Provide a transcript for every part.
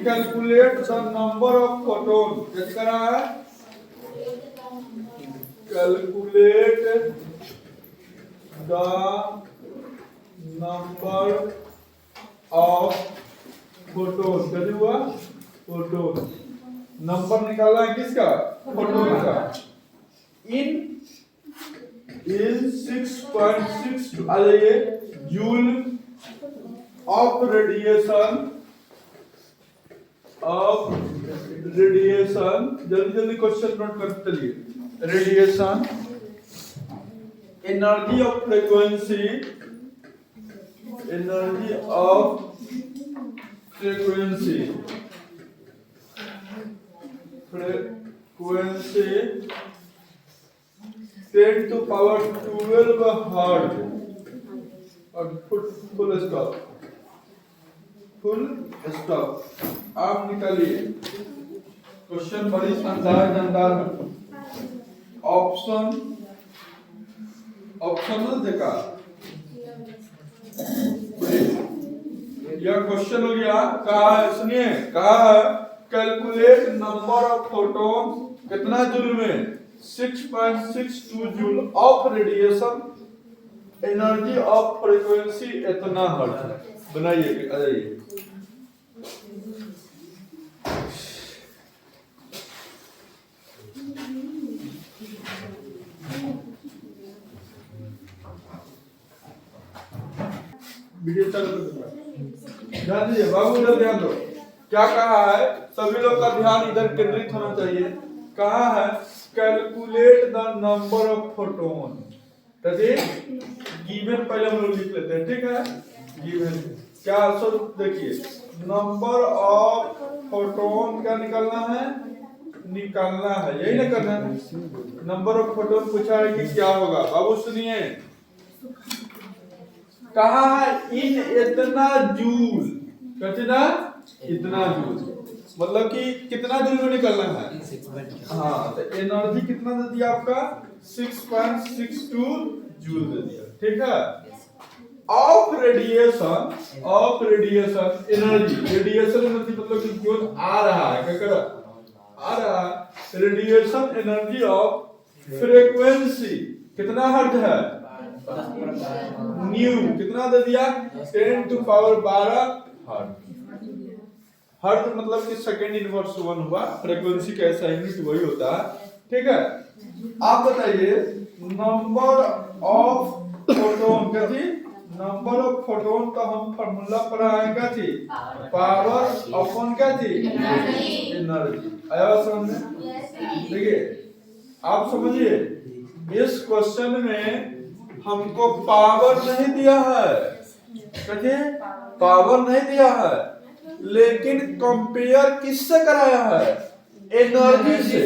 Calculate the number of photon, कैसे करा है? Calculate the number of photon, कैसे हुआ? फोटोन नंबर निकालना है किसका? फोटोन का। इन 6.6 आ जाइए जूल ऑफ रेडिएशन, जल्दी जल्दी क्वेश्चन नोट करते चलिए। Radiation, energy of frequency, energy of frequency, frequency 10 to power 12 hertz और फुल स्टॉप, फुल स्टॉप। आप निकालिए क्वेश्चन, बड़ी शानदार है। ऑप्शन देखा, यह क्वेश्चन हो गया। कहा है, सुनिए, कहा है कैलकुलेट नंबर ऑफ फोटोन, कितना जूल में? 6.62 joule of radiation, energy of frequency इतना हर्ट्ज। बनाइए, आ जाइए। वीडियो चालू कर दो, ध्यान दीजिए बाबू, इधर ध्यान दो। क्या कहा है? सभी लोग का ध्यान इधर केंद्रित होना चाहिए। कहा है calculate the number of photon, given पहले हम लोग लिख लेते हैं, ठीक है? गिवन क्या स्वरूप देखिए, नंबर ऑफ फोटोन क्या निकालना है? यही ना करना है। नंबर ऑफ फोटोन पूछा है कि क्या होगा? बाबू सुनिए, कहा है इन इतना जूल, कितना? इतना जूल, मतलब कि कितना जूल में निकलना है? हाँ, तो एनर्जी कितना दे दिया आपका? 6.62 जूल दे दिया, ठीक है? Of radiation energy, radiation energy मतलब कि जो आ रहा है, क्या कर आ रहा है? रेडिएशन एनर्जी ऑफ फ्रीक्वेंसी कितना हर्ट्ज है? न्यू कितना दे दिया? 10 to power 12 हर्ट्ज। हर्ट्ज मतलब कि सेकंड इनवर्स 1 हुआ। फ्रीक्वेंसी का ऐसा यूनिट वही होता है, ठीक है? आप बताइए नंबर ऑफ फोटोन, क्या थी? नंबर ऑफ फोटोन का हम फार्मूला पढ़ा है, क्या थी? पावर अपॉन क्या थी? एनर्जी। आया समझ में? देखिए आप समझिए, इस क्वेश्चन में हमको पावर नहीं दिया है, कहते पावर नहीं दिया है, लेकिन कंपेयर किससे कराया है? एनर्जी से।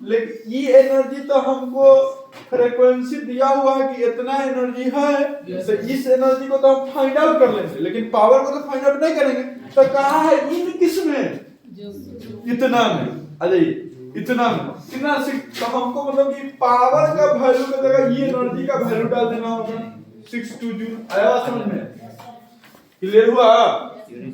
लेकिन ये एनर्जी तो हमको फ्रीक्वेंसी दिया हुआ है कि इतना एनर्जी है, तो इस एनर्जी को तो हम फाइंड आउट कर लेंगे, लेकिन पावर को तो फाइंड आउट नहीं करेंगे। तो कहा है इन किस में? इतना में। अरे इतना में कितना? तो हमको मतलब कि पावर का वैल्यू की जगह ये एनर्जी का वैल्यू डाल देना होगा, 62 जूल। आया समझ में? क्लियर हुआ?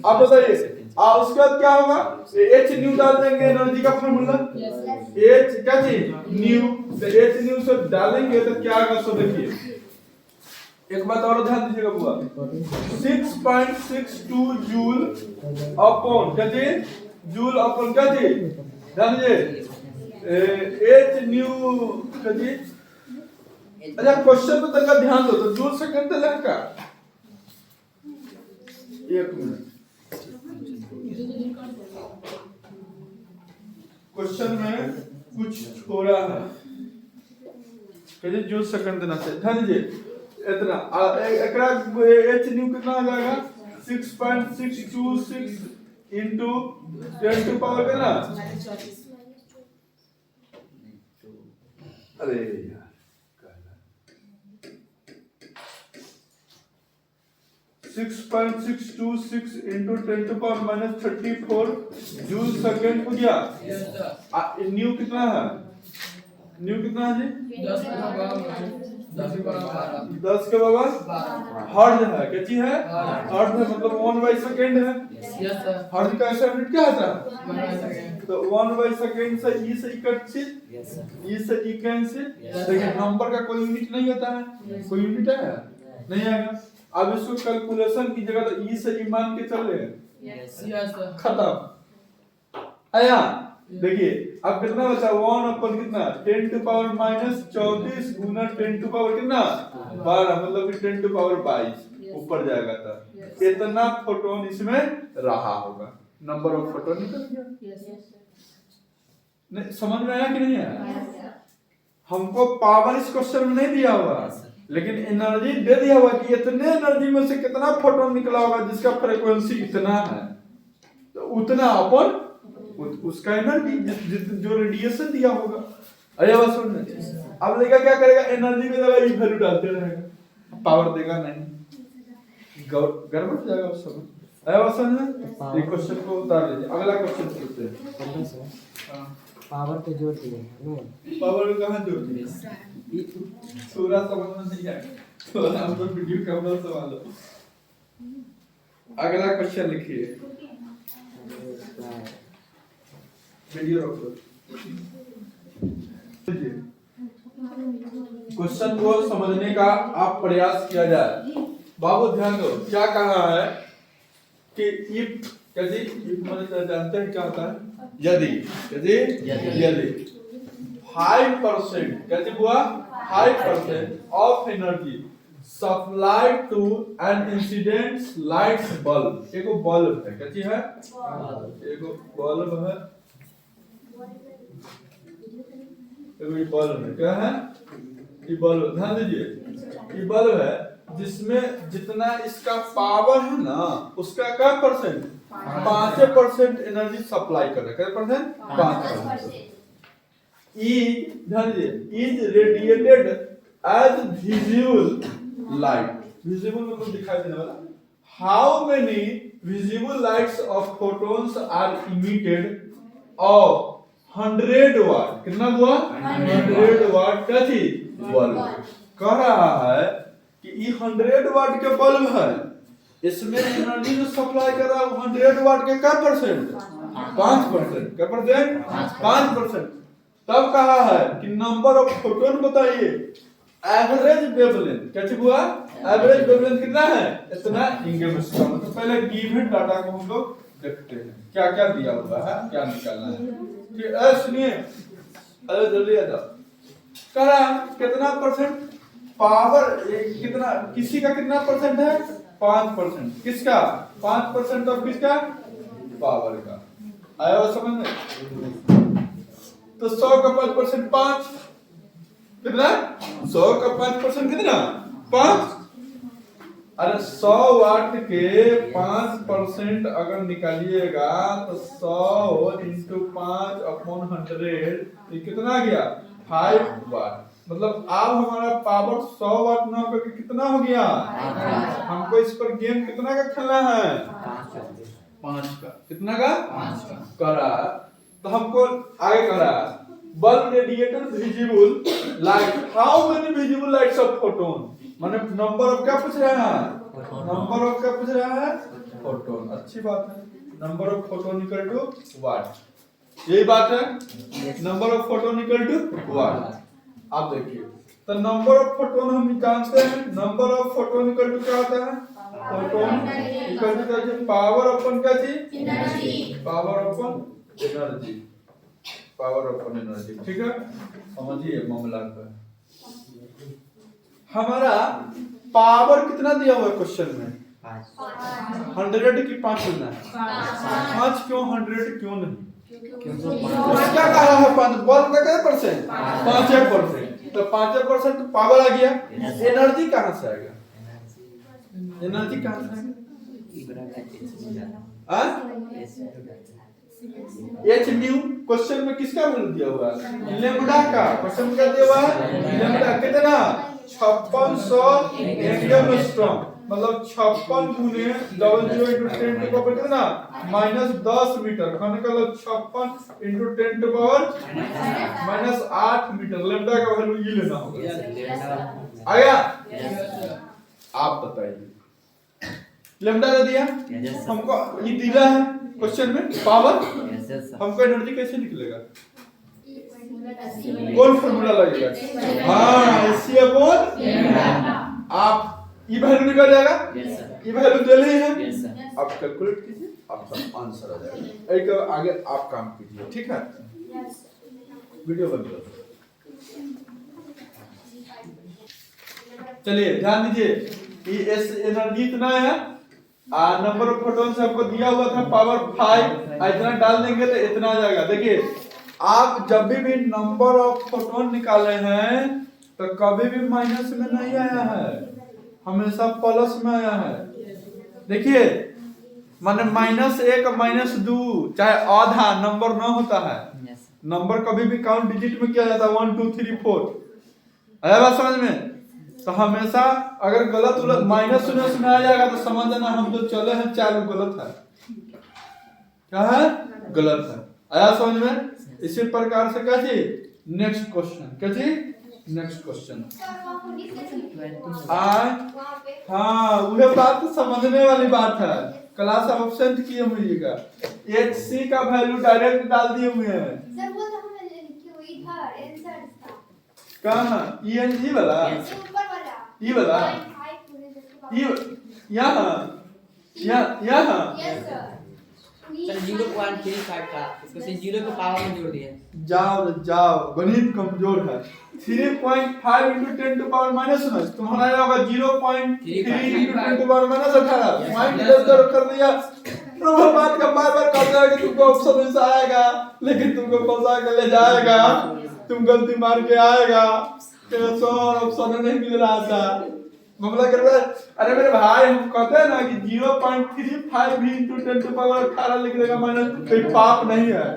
आप बताइए, उसके बाद क्या होगा? h न्यू डाल देंगे, एनर्जी का फार्मूला h क्या चीज? न्यू। तो h न्यू से डालेंगे तो क्या आएगा? सो देखिए, एक बात और ध्यान दीजिएगा बुआ, 6.62 जूल अपॉन क्या चीज? जूल अपॉन क्या चीज? ध्यान दीजिए, h न्यू क्या चीज? अच्छा क्वेश्चन पे तक ध्यान दो, तो जूल सेकंड तक का 1 मिनट। क्वेश्चन में कुछ छोड़ा है, जूल सेकंड देना चाहिए। ध्यान दीजिए, इतना एकरा h न्यू कितना आ जाएगा? 6.626 into 10 to power कितना? अरे यार 6.626 into 10 to power minus 34 joule second हो गया। न्यू कितना है? न्यू कितना है जी? 10 10 के पावर हर्ज है, क्या चीज है? हर्ज है, मतलब 1/सेकंड है। हर्ज का ऐसा यूनिट क्या होता है? तो 1/सेकंड से ई से ई कैंसिल, ई से ई कैंसिल। देखिए नंबर का कोई यूनिट नहीं होता है, कोई यूनिट है नहीं आएगा। अब इसको कैलकुलेशन की जगह तो ई से ई मान के चल रहे, खत्म आया। देखिए अब कितना बचा? 1 अपन कितना 10 टू पावर -34 गुना 10 टू पावर कितना 12, मतलब कि 10 टू पावर 22 ऊपर जाएगा तब इतना फोटोन इसमें रहा होगा। नंबर ऑफ फोटोन निकल गया। नहीं समझ में आया कि नहीं आया? हमको पावर इस क्वेश्चन में नहीं दिया हुआ, लेकिन एनर्जी दे दिया हुआ कि इतने एनर्जी में से कितना फोटोन निकला होगा जिसका फ्रीक्वेंसी इतना है, तो उतना अपन उसका एनर्जी जो रेडिएशन दिया होगा। अरे बात सुन, अब लेगा क्या करेगा? एनर्जी की जगह ये वैल्यू डालते रहेगा, पावर देगा नहीं, गड़बड़ हो जाएगा उस समय। अरे बात समझ, ये क्वेश्चन को उतार लीजिए, अगला क्वेश्चन पूछते हैं। पावर पे जोड़ दिए, पावर कहाँ जोड़ दिए? पूरा समझ में नहीं आया तो हम तो वीडियो कैमरा संभालो। अगला क्वेश्चन लिखिए, वीडियो रखो। क्वेश्चन को समझने का आप प्रयास किया जाए। बाबू ध्यान दो, क्या कहा है कि इफ, यदि इफ मतलब जानते हैं क्या होता है? यदि 5% कैसे हुआ? 5% of energy supplied to an incident light bulb. एक बल्ब है, क्या चीज है? एक बल्ब है, ये बल्ब है, क्या है? ये बल्ब, ध्यान दीजिए, ये बल्ब है जिसमें जितना इसका पावर है ना उसका क्या परसेंट? 5% एनर्जी सप्लाई कर रहा है। क्या परसेंट? 5%। ई ध्यान दीजिए, is radiated as visible light. Visible मतलब दिखाई देने वाला। How many visible lights of photons are emitted of 100 watt? कितना हुआ? 100 वाट का चीज बल्ब। कह रहा है कि ये 100 वाट के बल्ब है, इसमें एनर्जी जो सप्लाई कर रहा है 100 वाट के क्या परसेंट? 5%। क्या परसेंट? 5%। तब कहा है कि नंबर ऑफ फोटोन बताइए। एवरेज वेवलेंथ क्या हुआ? एवरेज वेवलेंथ कितना है? इतना एंगस्ट्रॉम। तो पहले गिवन डाटा को हम लोग देखते हैं क्या क्या दिया हुआ है, क्या निकालना है। सुनिए, अरे जल्दी आ जाओ। करा कितना परसेंट पावर, कितना किसी का कितना परसेंट है? 5%। किसका? 5% ऑफ किसका? पावर का। आया वो समझ में? तो 100 का 5% 5 कितना? 100 का 5% कितना? 5। अरे 100 वाट के 5% अगर निकालिएगा तो 100 × 5/100 ये कितना आ गया? 5 वाट। मतलब अब हमारा पावर 100 वाट ना होकर कितना हो गया? हमको इस पर गेम कितना का खेलना है? 5 का। कितना का? 5 का। करा तो हमको आगे करा bulb radiator visible light. How many visible lights of photon? माने नंबर ऑफ क्या पूछ रहा है? नंबर ऑफ क्या पूछ रहा है? फोटोन। अच्छी बात है, number of photon equal to watt, यही बात है। Number of photon equal to watt. आप देखिए, तो नंबर ऑफ फोटोन हम जानते हैं, number of photon equal to क्या होता है? फोटोन इक्वल टू क्या चीज? पावर अपन क्या चीज? एनर्जी। पावर अपन एनर्जी, पावर अपन एनर्जी। ठीक है, समझिए मामला का। हमारा पावर कितना दिया हुआ है क्वेश्चन में? 100 की 5 लेना है। 5 क्यों? 100 क्यों नहीं? क्या कहा है? 5 बल्ब का क्या परसेंट? 5%। तो 5% पावर आ गया। एनर्जी कहाँ से आएगा? एनर्जी कहाँ से आएगा? एच न्यू क्वेश्चन में किसका वैल्यू दिया हुआ है? लेम्डा का। क्वेश्चन में क्या दिया हुआ है? लेम्डा कितना? 5600 एंगस्ट्रॉम, मतलब 56 गुने W × 10 टू पावर कितना? -10 मीटर। कहने का मतलब 56 × 10 टू पावर -8 मीटर। लेम्डा का वैल्यू ये लेना होगा। आ गया? आप बताइए। लैम्डा दे दिया हमको, ये दिया है क्वेश्चन में पावर, हमको एनर्जी कैसे निकलेगा? कौन फॉर्मूला लगेगा? हाँ, एसी अपॉन आप ये वैल्यू निकल जाएगा, ये वैल्यू दे रही है, आप कैलकुलेट कीजिए, आपका आंसर आ जाएगा। एक आगे आप काम कीजिए, ठीक है? वीडियो बंद करो। चलिए ध्यान दीजिए, ये एनर्जी इतना है, नंबर ऑफ फोटॉन से आपको दिया हुआ था पावर 5, इतना डाल देंगे तो इतना आ जाएगा। देखिए आप जब भी नंबर ऑफ फोटॉन निकाले हैं तो कभी भी माइनस में नहीं आया है, हमेशा प्लस में आया है। देखिए माने -1 -2 चाहे आधा नंबर ना होता है, नंबर कभी भी काउंट डिजिट में किया जाता है 1 2 3 4। आया बात समझ में? तो हमेशा अगर गलत उलट माइनस में आ जाएगा तो समझ लेना हम जो चले हैं चालू गलत है। क्या है? गलत है। आया समझ में? इसी प्रकार से क्या चीज? नेक्स्ट क्वेश्चन, क्या चीज? Next question. हाँ वह बात तो समझने वाली बात है, क्लास एब्सेंट किए हुएगा। HC का वैल्यू डायरेक्ट डाल दिए हुए हैं। सर वो तो हमने लिखी हुई था आंसर था। कहाँ? ENG वाला? ऊपर वाला। ये वाला? यहाँ यस सर। सर 0.35 था, इसको से 0 के पावर में जोड़ दिया। जाओ गणित कमजोर है। 3.5 into 10 to power -9 तुम्हारा आया होगा 0.3 into 10 to power -18। पॉइंट इधर कर दिया, प्रभु बात का बार-बार कहता है कि तुमको ऑप्शन ऐसा आएगा, लेकिन तुमको फंसा के ले जाएगा, तुम गलती मार के आएगा, तेरा सौ ऑप्शन नहीं मिल रहा था, मामला कर रहा है। अरे मेरे भाई हम कहते हैं ना कि 0.35 भी into 10 to power 18 लिख देगा माइनस, कोई पाप नहीं है।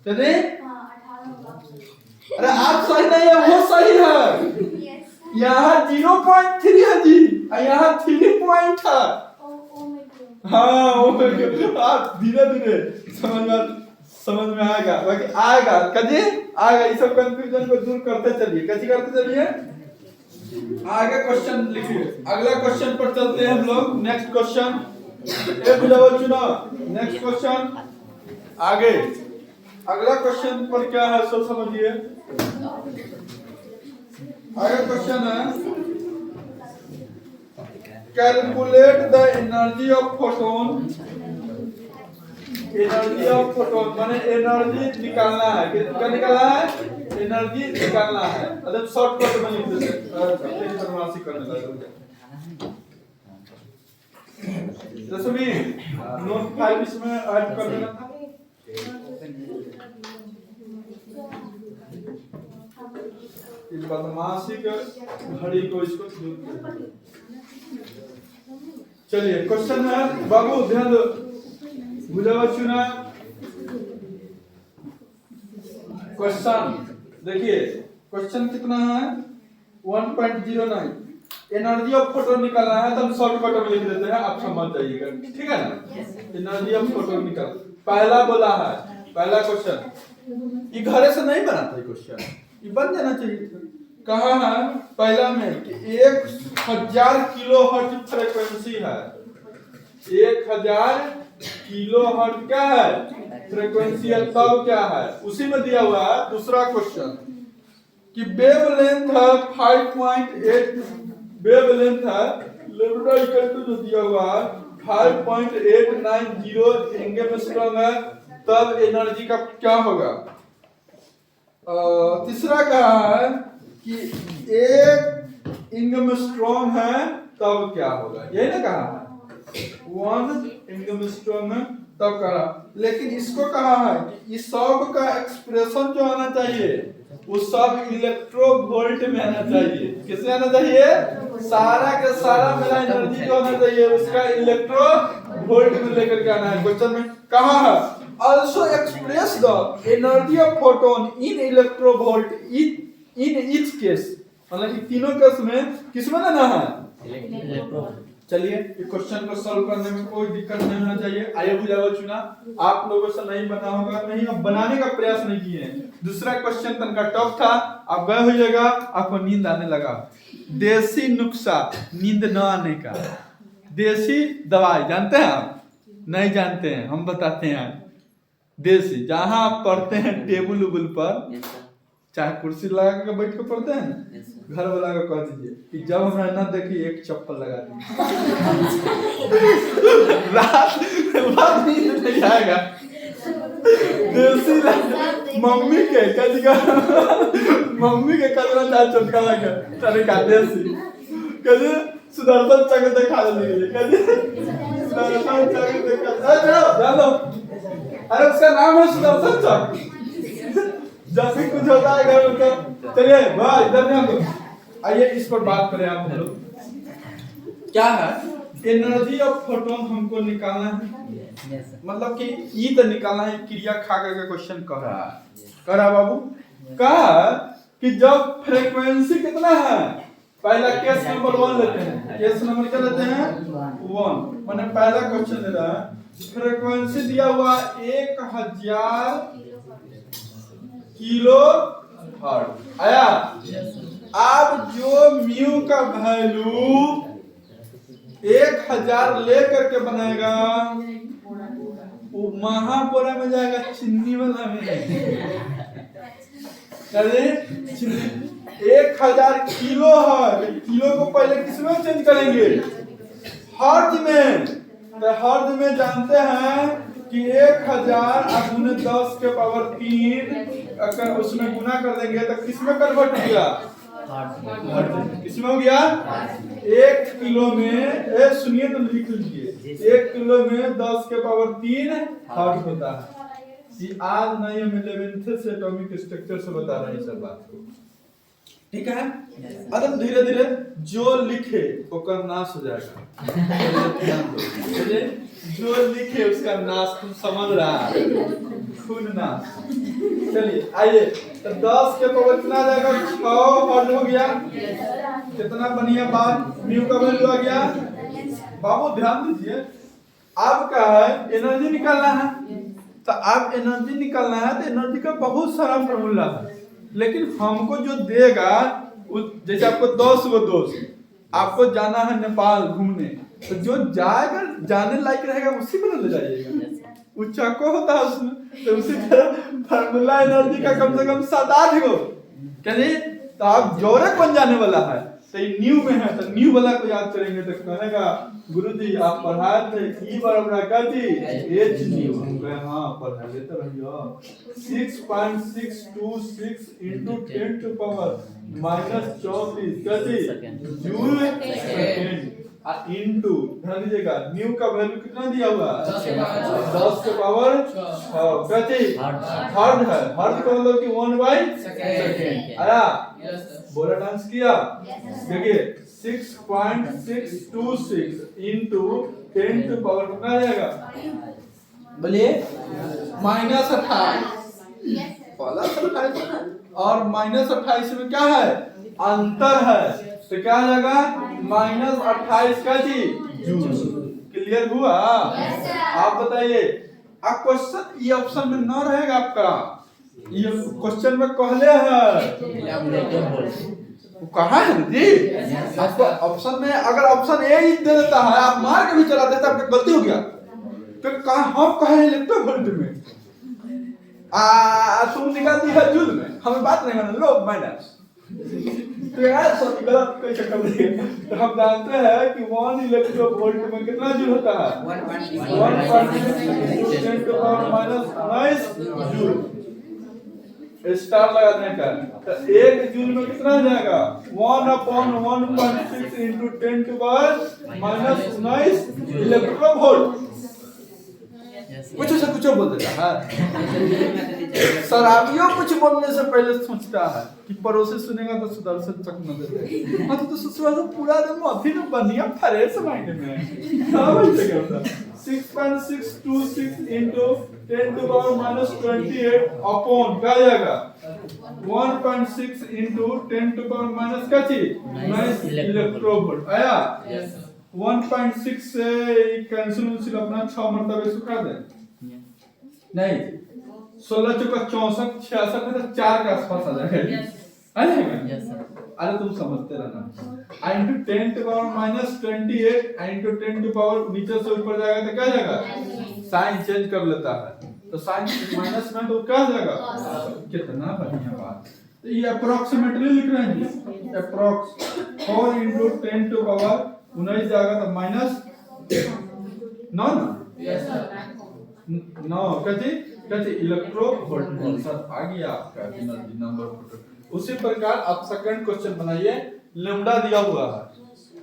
चलिए हां 18 होगा। अरे आप सही नहीं है, वो सही है। यस यहाँ 0.3 है जी, यहाँ 3 पॉइंट है। Oh my God. हाँ ओ माय गॉड, आप धीरे धीरे समझ में आएगा, बाकी आएगा कजी आएगा। इस सब कंफ्यूजन को दूर करते चलिए, कैसे करते चलिए। आगे क्वेश्चन लिखिए, अगला क्वेश्चन पर चलते हैं हम लोग। नेक्स्ट क्वेश्चन, एक जवाब चुना। नेक्स्ट क्वेश्चन आगे, अगला क्वेश्चन पर क्या है सब समझिए। आगे क्वेश्चन है calculate the energy of photon. Energy of photon माने एनर्जी निकालना है, क्या निकालना है? एनर्जी निकालना है। मतलब शॉर्टकट में लिख देते हैं, बदमाशी करने लगे। रश्मि नोट फाइल इसमें ऐड कर देना था। इस बदमाशी के घड़ी को इसको दूर कर। चलिए क्वेश्चन है, बाबू ध्यान दो, बुझावा चुना। क्वेश्चन देखिए, क्वेश्चन कितना है? 1.09। एनर्जी ऑफ फोटोन निकालना है तो हम शॉर्टकट में लिख देते हैं, आप समझ जाइएगा, ठीक है ना? एनर्जी ऑफ फोटोन निकाल, पहला बोला है, पहला क्वेश्चन ये घरे से नहीं बनाता, ये क्वेश्चन ये बन जाना चाहिए। कहा है पहला में कि 1000 किलोहर्ट्ज फ्रीक्वेंसी है। 1000 किलोहर्ट्ज क्या है? फ्रीक्वेंसी है। तब क्या है? उसी में दिया हुआ है दूसरा क्वेश्चन कि वेवलेंथ है 5.8, वेवलेंथ है लैम्डा इक्वल टू जो दिया हुआ है 5.890 एंगस्ट्रॉम है। तब एनर्जी का क्या होगा? तीसरा कहा है कि 1 एंगस्ट्रॉम है तब क्या होगा, यही ना कहा है 1 एंगस्ट्रॉम है तब कहा। लेकिन इसको कहा है कि इस सब का एक्सप्रेशन जो आना चाहिए वो सब इलेक्ट्रोवोल्ट में आना चाहिए। किसमें आना चाहिए? सारा का सारा मेरा एनर्जी जो आना चाहिए उसका इलेक्ट्रोवोल्ट में लेकर के आना है। क्वेश्चन में कहा है also express the energy of photon in electrovolt in each case, मतलब कि तीनों केस में किसमें लेना है? चलिए ये क्वेश्चन को सॉल्व करने में कोई दिक्कत नहीं होना चाहिए। आइए बुझाओ चुना आप लोगों से नहीं बना होगा, नहीं अब बनाने का प्रयास नहीं किए हैं। दूसरा क्वेश्चन तनका टफ था, आप गए होइएगा, आपको नींद आने लगा। देसी नुस्खा नींद न आने का, देसी दवाई जानते हैं आप? नहीं जानते हैं, हम बताते हैं। देसी जहां आप पढ़ते हैं टेबल उबल पर, यस सर, चाहे कुर्सी लगा के बैठ के पढ़ते हैं ना, यस सर। घर वाला को कह दीजिए कि जब हमरा ना देखी एक चप्पल लगा दीजिए। रात नींद नहीं आएगा। देसी मम्मी के कदी का मम्मी के कदरा चार चटका लगा तारे का देसी कदी सुदर्शन चक्र दिखा देंगे, कदी सुदर्शन चक्र दिखा जानो। अरे उसका नाम है सुदर्शन चक्र। जब भी कुछ होता है घर में, चलिए भाई इधर ध्यान दो। आइए इस पर बात करें आप लोग। क्या है एनर्जी ऑफ फोटोन हमको निकालना है, यस सर, मतलब कि ये तो निकालना है। क्रिया खा करके क्वेश्चन कह रहा है बाबू, कहा कि जब फ्रीक्वेंसी कितना है, पहला केस नंबर 1 लेते हैं। केस नंबर क्या लेते हैं? 1। मैंने पहला क्वेश्चन दे रहा है, फ्रीक्वेंसी दिया हुआ 1000 किलो हर्ट्ज आया। अब जो म्यू का वैल्यू 1000 लेकर के बनाएगा, वो महापुरा में जाएगा, चिन्नी वाला में। चलिए 1000 किलो है, किलो को पहले किसमें चेंज करेंगे? हर्ट्ज में। तो हर्ट्ज में जानते हैं कि 1000 गुने 10 के पावर 3 अगर उसमें गुना कर देंगे तो किसमें कन्वर्ट हो गया? किसमें हो गया? 1 किलो में, सुनिए तो लिख लीजिए, 1 किलो में 10 के पावर 3 हर्ट्ज होता है। ये आज नहीं, हम 11th से एटॉमिक स्ट्रक्चर से बता रहे हैं सब बात को, ठीक है? अब धीरे धीरे जो लिखे उसका नाश हो जाएगा। जो लिखे उसका नाश, तुम समझ रहा है, खून नाश। चलिए आइए, तो 10 के पावर कितना आ जाएगा? 6 हर्ट्ज हो गया। कितना बढ़िया बात, म्यू का वैल्यू आ गया। बाबू ध्यान दीजिए, आपका है एनर्जी निकालना है, तो आप एनर्जी निकालना है तो एनर्जी का बहुत सारा फॉर्मूला है, लेकिन हमको जो देगा, जैसे आपको 10 गो दोस्त, आपको जाना है नेपाल घूमने, तो जो जाएगा जाने लायक रहेगा उसी में ले जाइएगा। वो चक्को होता है उसमें, तो उसी तरह फार्मूला एनर्जी का कम से कम 7-8 गो, चलिए। तो आप जोरे कौन जाने वाला है, तो ये न्यू में है, तो न्यू वाला को याद करेंगे तो कहेगा गुरुजी आप पढ़ाए थे ई बराबर क्या थी? H new. हाँ पढ़ा लेते रहिए। 6.626 into 10 to power -34 क्या थी? Joule second. इनटू ध्यान दीजिएगा, न्यू का वैल्यू कितना दिया हुआ है? 10 के पावर 6 क्या थी? हर्ट्ज है। हर्ट्ज का मतलब कि 1/सेकंड आया। बोला डांस किया, देखिए 6.626 into 10 to पावर कितना आ जाएगा? बोलिए -28 और -28 में क्या है? अंतर है, तो क्या आ जाएगा? -28 का जी जूल। क्लियर हुआ? आप बताइए। अब क्वेश्चन ये ऑप्शन में न रहेगा आपका, ये क्वेश्चन में कहले है वो कहा है जी। आपको ऑप्शन में अगर ऑप्शन ए ही दे देता है, आप मार के भी चला देता, आपकी गलती हो गया। तो कहा हम कहे इलेक्ट्रो वोल्ट में, तुम निकाल दिया जूल में, हमें बात नहीं मानना, लो माइनस। तो यार सॉरी गलत कोई चक्कर नहीं है। तो हम जानते हैं कि 1 इलेक्ट्रो वोल्ट में कितना जूल होता है? 1.6 10 to power -19 जूल। स्टार लगाने का, तो 1 जूल में कितना आ जाएगा? 1/1.6 into 10 to power -19 electro volt. कुछ से कुछ बोल देता है शराबियों, कुछ बोलने से पहले सोचता है कि पड़ोसी सुनेगा तो सुदर्शन चक न दे। हाँ तो ससुराल तो पूरा दिन अभी न बनिया फ्रेश माइंड में क्या बोलते करता? 6.626 into 10 to power -28 अपॉन क्या जाएगा? 1.6 into 10 to power माइनस क्या चीज? -19 इलेक्ट्रो वोल्ट आया। 1.6 से कैंसिल अपना 6 मरतबे सुखा दे नहीं 16 चौका 64 66 में तो 4 के आसपास आ जाएगा आ जाएगा यस सर अरे तुम समझते रहना i into 10 to power minus 28 i into 10 to power नीचे से ऊपर जाएगा तो क्या जाएगा साइन चेंज कर लेता है तो साइन माइनस में तो क्या जाएगा कितना बढ़िया बात तो ये अप्रोक्सीमेटली लिख रहे हैं जी अप्रोक्स 4 into 10 to power 19 जाएगा तो माइनस 9 ना यस सर 9 कैसे इलेक्ट्रोवोल्ट सर आ गया आपका नंबर उसी प्रकार आप सेकंड क्वेश्चन बनाइए लैम्डा दिया हुआ है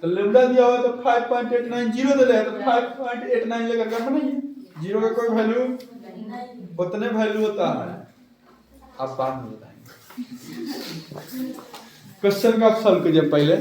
तो लैम्डा दिया हुआ है तो 5.890 दे रहे हैं तो 5.89 लेकर के बनाइए जीरो का कोई वैल्यू उतने वैल्यू होता है आप बाद में बताएंगे क्वेश्चन का सॉल्व कीजिए पहले